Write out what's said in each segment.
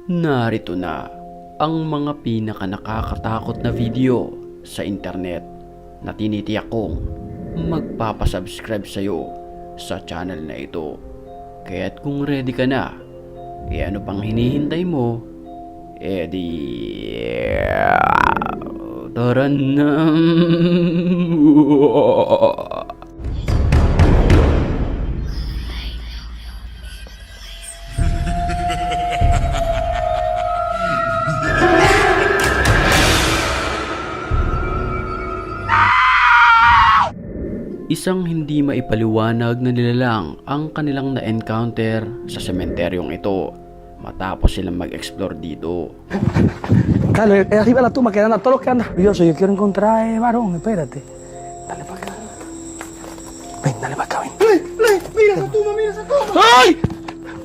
Narito na ang mga pinaka nakakatakot na video sa internet na tinitiyak kong magpapasubscribe sa'yo sa channel na ito. Kaya't kung ready ka na, ano pang hinihintay mo? Di... tara na! Isang hindi maipaliwanag na nilalang ang kanilang na-encounter sa sementeryong ito matapos silang mag-explore dito. Dale, arriba la tumba que anda todos los que andan. Yo quiero encontrar varón, espérate. Dale para acá. Ven, dale para acá, ven. Mira esa tumba, mira esa tumba. ¡Ay!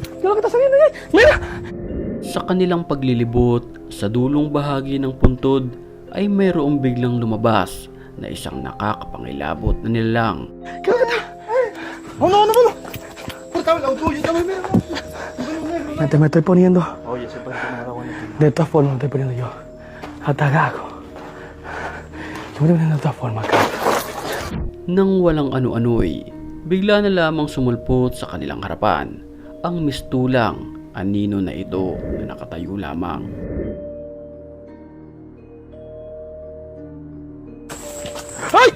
¿Qué es lo que está saliendo ahí? Mira. Sa kanilang paglilibot sa dulong bahagi ng puntod ay mayroong biglang lumabas na isang nakakapangilabot na nilalang. ¿Qué es lo que está? ¡Vámonos, vámonos! Portame el auto, mira. Me estoy poniendo. Oye, ese parece que me da bueno. De todas formas, me estoy poniendo yo. Hasta gago. Yo me estoy poniendo de todas formas, acá. Nang walang ano-ano'y, bigla na lamang sumulpot sa kanilang harapan ang mistulang anino na ito na nakatayo lamang. Ay!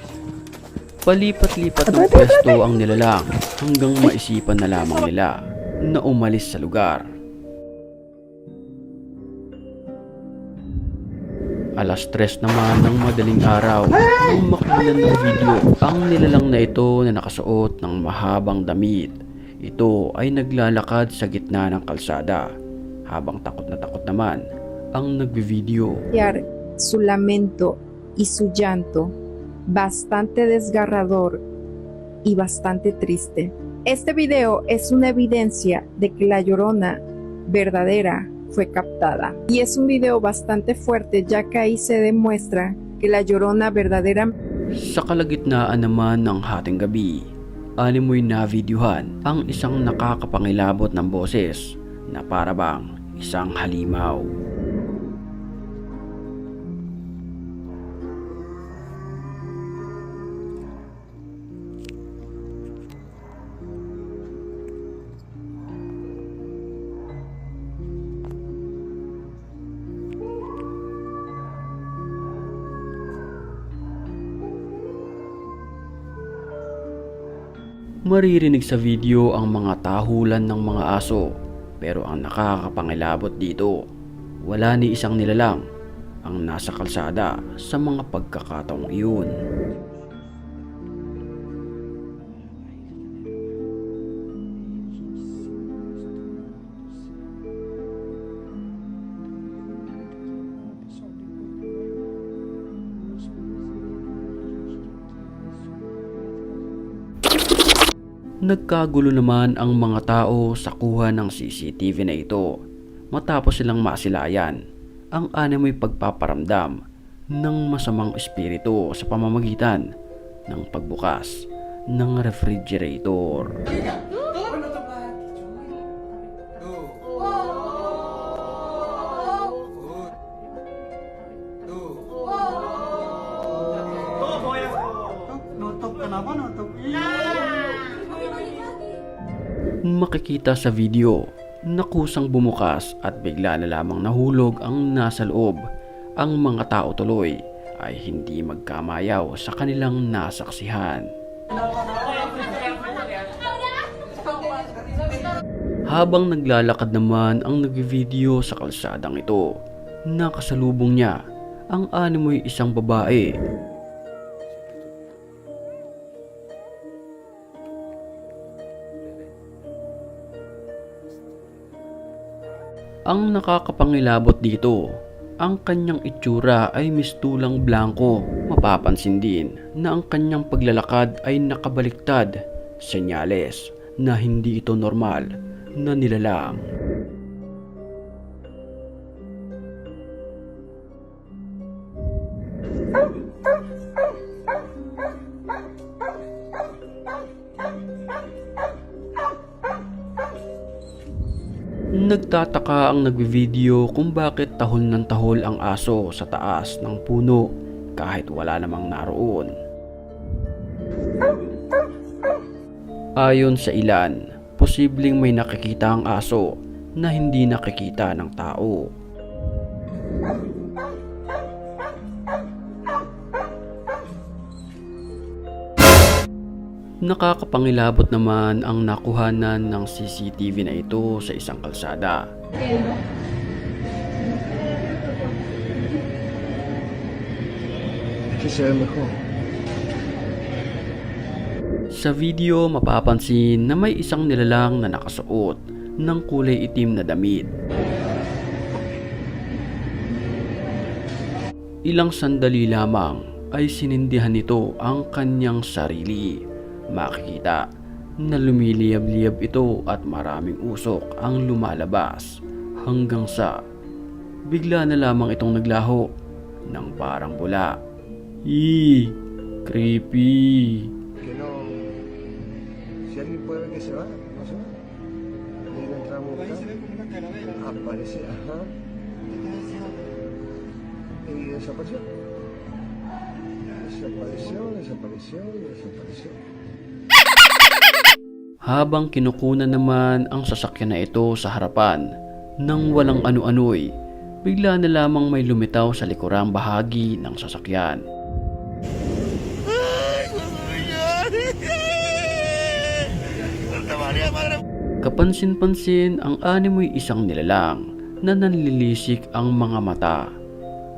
Palipat-lipat ng pwesto ang nilalang hanggang maisipan na lamang nila na umalis sa lugar. Alas 3 naman ng madaling araw nang makunan ng video ang nilalang na ito na nakasuot ng mahabang damit. Ito ay naglalakad sa gitna ng kalsada habang takot naman ang nagbi-video. Su lamento y su llanto, bastante desgarrador y bastante triste. Este video es una evidencia de que la Llorona verdadera fue captada. Y es un video bastante fuerte, ya que ahí se demuestra que la Llorona verdadera... Sa kalagitnaan naman ng hating gabi, alimoy na videohan ang isang nakakapangilabot ng boses na parabang isang halimaw. Maririnig sa video ang mga tahulan ng mga aso, pero ang nakakapangilabot dito, wala ni isang nilalang ang nasa kalsada sa mga pagkakataong iyon. Nagkagulo naman ang mga tao sa kuha ng CCTV na ito matapos silang masilayan ang animoy pagpaparamdam ng masamang espiritu sa pamamagitan ng pagbukas ng refrigerator. Makikita sa video na kusang bumukas at bigla na lamang nahulog ang nasa loob. Ang mga tao tuloy ay hindi magkamayaw sa kanilang nasaksihan. Habang naglalakad naman ang nagvi-video sa kalsadang ito, nakasalubong niya ang animoy isang babae. Ang nakakapangilabot dito, ang kanyang itsura ay mistulang blanco. Mapapansin din na ang kanyang paglalakad ay nakabaliktad, senyales na hindi ito normal na nilalang. Nagtataka ang nagbi-video kung bakit tahol ng tahol ang aso sa taas ng puno kahit wala namang naroon. Ayon sa ilan, posibleng may nakikita ang aso na hindi nakikita ng tao. Nakakapangilabot naman ang nakuhanan ng CCTV na ito sa isang kalsada. Sa video mapapansin na may isang nilalang na nakasuot ng kulay itim na damit. Ilang sandali lamang ay sinindihan nito ang kanyang sarili. Makikita na lumiliyab-liyab ito at maraming usok ang lumalabas hanggang sa bigla na lamang itong naglaho ng parang bula. Creepy! Que no. Si alguien puede ver que se va, no se va. Y lo entramos a buscar. Aparece, ajá. Y desapareció. Desapareció. Habang kinukunan naman ang sasakyan na ito sa harapan nang walang ano-ano'y, bigla na lamang may lumitaw sa likurang bahagi ng sasakyan. Kapansin-pansin ang animoy isang nilalang na nanlilisik ang mga mata.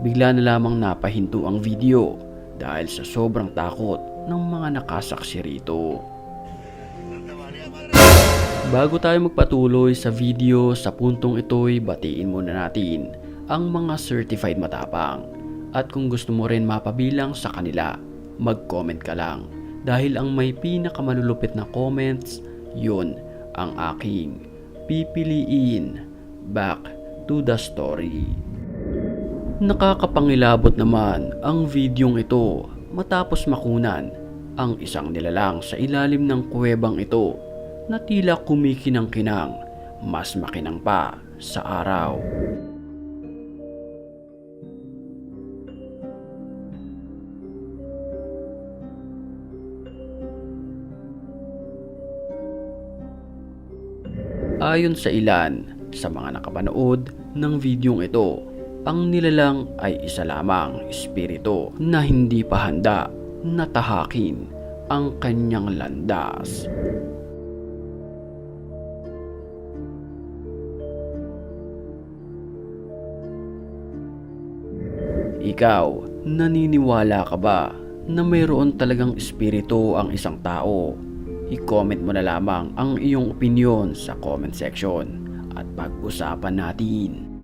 Bigla na lamang napahinto ang video dahil sa sobrang takot ng mga nakasaksi rito. Bago tayo magpatuloy sa video sa puntong ito'y batiin muna natin ang mga certified matapang. At kung gusto mo rin mapabilang sa kanila, mag-comment ka lang. Dahil ang may pinakamalulupit na comments, yun ang aking pipiliin. Back to the story. Nakakapangilabot naman ang videong ito matapos makunan ang isang nilalang sa ilalim ng kuwebang ito na tila kumikinang-kinang, mas makinang pa sa araw. Ayon sa ilan sa mga nakapanood ng videong ito, ang nilalang ay isa lamang espiritu na hindi pa handa na tahakin ang kanyang landas. Ikaw, naniniwala ka ba na mayroon talagang espiritu ang isang tao? I-comment mo na lamang ang iyong opinion sa comment section at pag-usapan natin.